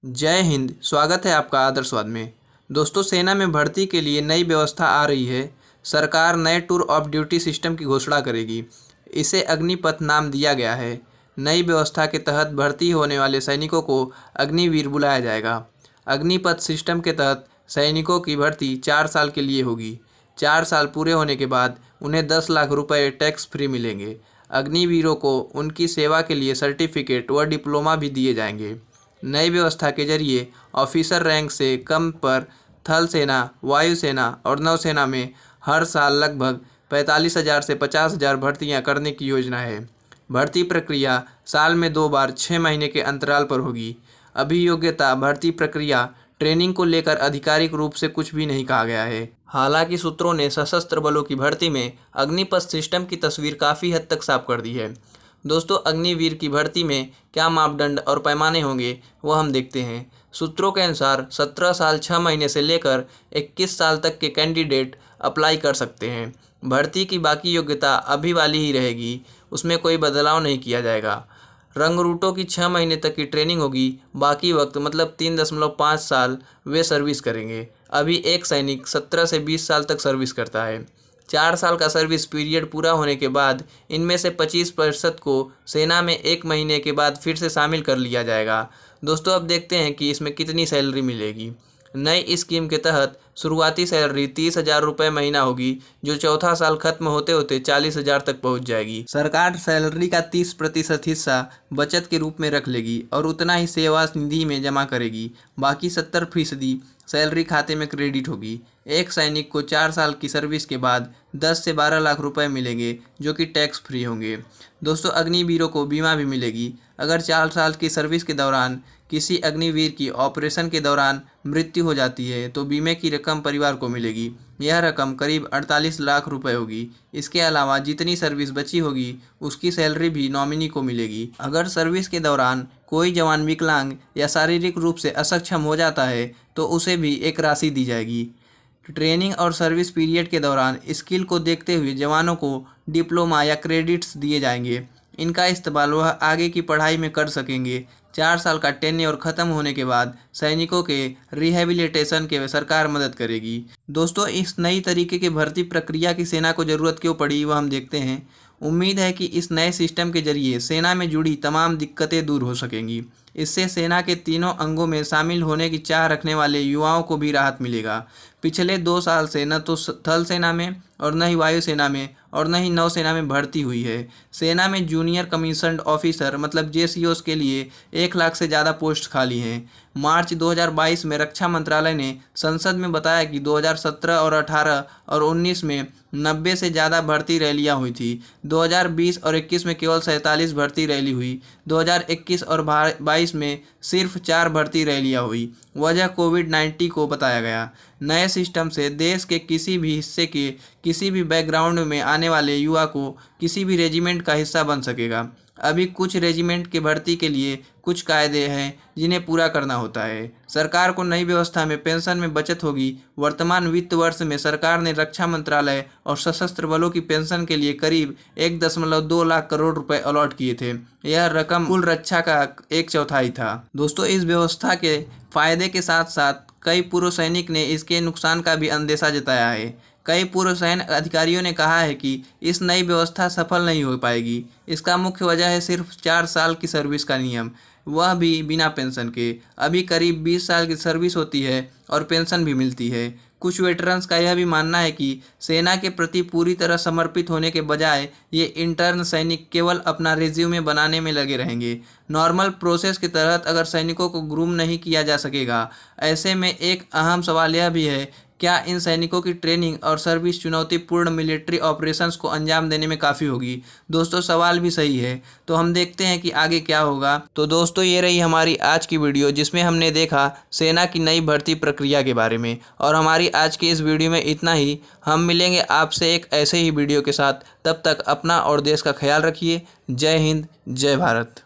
जय हिंद। स्वागत है आपका आदर्शवाद में। दोस्तों, सेना में भर्ती के लिए नई व्यवस्था आ रही है। सरकार नए टूर ऑफ ड्यूटी सिस्टम की घोषणा करेगी। इसे अग्निपथ नाम दिया गया है। नई व्यवस्था के तहत भर्ती होने वाले सैनिकों को अग्निवीर बुलाया जाएगा। अग्निपथ सिस्टम के तहत सैनिकों की भर्ती 4 साल के लिए होगी। 4 साल पूरे होने के बाद उन्हें 10 लाख रुपए टैक्स फ्री मिलेंगे। अग्निवीरों को उनकी सेवा के लिए सर्टिफिकेट व डिप्लोमा भी दिए जाएंगे। नई व्यवस्था के जरिए ऑफिसर रैंक से कम पर थल सेना, वायुसेना और नौसेना में हर साल लगभग 45,000 से 50,000 भर्तियां करने की योजना है। भर्ती प्रक्रिया साल में 2 बार 6 महीने के अंतराल पर होगी। अभियोग्यता भर्ती प्रक्रिया ट्रेनिंग को लेकर आधिकारिक रूप से कुछ भी नहीं कहा गया है। हालांकि सूत्रों ने सशस्त्र बलों की भर्ती में अग्निपथ सिस्टम की तस्वीर काफ़ी हद तक साफ कर दी है। दोस्तों, अग्निवीर की भर्ती में क्या मापदंड और पैमाने होंगे वह हम देखते हैं। सूत्रों के अनुसार 17 साल 6 महीने से लेकर 21 साल तक के कैंडिडेट अप्लाई कर सकते हैं। भर्ती की बाकी योग्यता अभी वाली ही रहेगी, उसमें कोई बदलाव नहीं किया जाएगा। रंगरूटों की 6 महीने तक की ट्रेनिंग होगी। बाकी वक्त मतलब 3.5 साल वे सर्विस करेंगे। अभी एक सैनिक 17 से 20 साल तक सर्विस करता है। 4 साल का सर्विस पीरियड पूरा होने के बाद इनमें से 25% को सेना में 1 महीने के बाद फिर से शामिल कर लिया जाएगा। दोस्तों, अब देखते हैं कि इसमें कितनी सैलरी मिलेगी। नई स्कीम के तहत शुरुआती सैलरी 30,000 रुपये महीना होगी, जो चौथा साल खत्म होते होते 40,000 तक पहुंच जाएगी। सरकार सैलरी का 30% हिस्सा बचत के रूप में रख लेगी और उतना ही सेवा निधि में जमा करेगी। बाकी 70% सैलरी खाते में क्रेडिट होगी। एक सैनिक को 4 साल की सर्विस के बाद 10 से 12 लाख रुपए मिलेंगे, जो कि टैक्स फ्री होंगे। दोस्तों, अग्निवीरों को बीमा भी मिलेगी। अगर 4 साल की सर्विस के दौरान किसी अग्निवीर की ऑपरेशन के दौरान मृत्यु हो जाती है तो बीमे की रकम परिवार को मिलेगी। यह रकम करीब 48 लाख रुपए होगी। इसके अलावा जितनी सर्विस बची होगी उसकी सैलरी भी नॉमिनी को मिलेगी। अगर सर्विस के दौरान कोई जवान विकलांग या शारीरिक रूप से अक्षम हो जाता है तो उसे भी एक राशि दी जाएगी। ट्रेनिंग और सर्विस पीरियड के दौरान स्किल को देखते हुए जवानों को डिप्लोमा या क्रेडिट्स दिए जाएंगे। इनका इस्तेमाल वह आगे की पढ़ाई में कर सकेंगे। 4 साल का टेन्योर खत्म होने के बाद सैनिकों के रिहेबिलिटेशन के सरकार मदद करेगी। दोस्तों, इस नई तरीके के भर्ती प्रक्रिया की सेना को ज़रूरत क्यों पड़ी वह हम देखते हैं। उम्मीद है कि इस नए सिस्टम के जरिए सेना में जुड़ी तमाम दिक्कतें दूर हो सकेंगी। इससे सेना के तीनों अंगों में शामिल होने की चाह रखने वाले युवाओं को भी राहत मिलेगा। पिछले 2 साल से न तो थल सेना में और न ही वायुसेना में और न ही नौसेना में भर्ती हुई है। सेना में जूनियर कमीशन्ड ऑफिसर मतलब JCOs के लिए 1 लाख से ज़्यादा पोस्ट खाली हैं। मार्च 2022 में रक्षा मंत्रालय ने संसद में बताया कि 2017 और 18 और 19 में 90 से ज़्यादा भर्ती रैलियां हुई थी। 2020 और 21 में केवल 47 भर्ती रैली हुई। 2021 और 22 में सिर्फ 4 भर्ती रैलियां हुई। वजह कोविड-19 को बताया गया। नए सिस्टम से देश के किसी भी हिस्से के किसी भी बैकग्राउंड में आने वाले युवा को किसी भी रेजिमेंट का हिस्सा बन सकेगा। अभी कुछ रेजिमेंट के भर्ती के लिए कुछ कायदे हैं जिन्हें पूरा करना होता है। सरकार को नई व्यवस्था में पेंशन में बचत होगी। वर्तमान वित्त वर्ष में सरकार ने रक्षा मंत्रालय और सशस्त्र बलों की पेंशन के लिए करीब 1.2 लाख करोड़ रुपए अलॉट किए थे। यह रकम कुल रक्षा का 1/4 था। दोस्तों, इस व्यवस्था के फायदे के साथ साथ कई पूर्व सैनिक ने इसके नुकसान का भी अंदेशा जताया है। कई पूर्व सैन्य अधिकारियों ने कहा है कि इस नई व्यवस्था सफल नहीं हो पाएगी। इसका मुख्य वजह है सिर्फ 4 साल की सर्विस का नियम, वह भी बिना पेंशन के। अभी करीब 20 साल की सर्विस होती है और पेंशन भी मिलती है। कुछ वेटरन्स का यह भी मानना है कि सेना के प्रति पूरी तरह समर्पित होने के बजाय ये इंटर्न सैनिक केवल अपना रिज्यूमे बनाने में लगे रहेंगे। नॉर्मल प्रोसेस के तहत अगर सैनिकों को ग्रूम नहीं किया जा सकेगा। ऐसे में एक अहम सवाल यह भी है, क्या इन सैनिकों की ट्रेनिंग और सर्विस चुनौतीपूर्ण मिलिट्री ऑपरेशंस को अंजाम देने में काफ़ी होगी? दोस्तों, सवाल भी सही है। तो हम देखते हैं कि आगे क्या होगा। तो दोस्तों, ये रही हमारी आज की वीडियो जिसमें हमने देखा सेना की नई भर्ती प्रक्रिया के बारे में। और हमारी आज की इस वीडियो में इतना ही। हम मिलेंगे आपसे एक ऐसे ही वीडियो के साथ। तब तक अपना और देश का ख्याल रखिए। जय हिंद, जय भारत।